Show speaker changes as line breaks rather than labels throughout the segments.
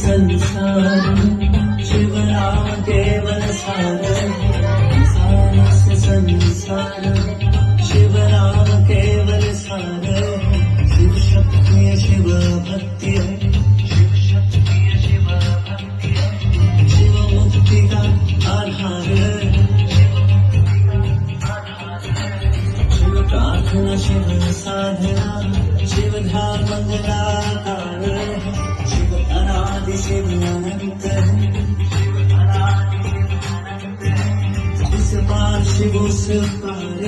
संसार शिव नाम केवल सार सारस संसार शिव नाम केवल सार शिव शक्ति शिव भक्ति शिव शक्ति शिव भक्ति शिव मुक्ति का आधार शिव प्रार्थना शिव साधना शिव ध्यान मंगलाकार शिव अनादि शिव अनंत इस पार शिव उस पार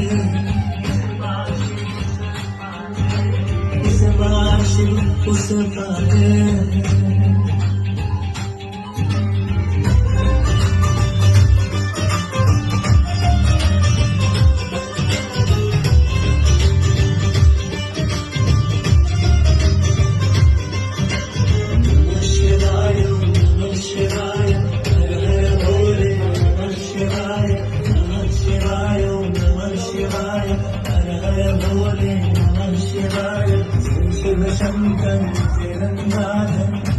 इस पार शिव उस पार शिव शंकर निरंजन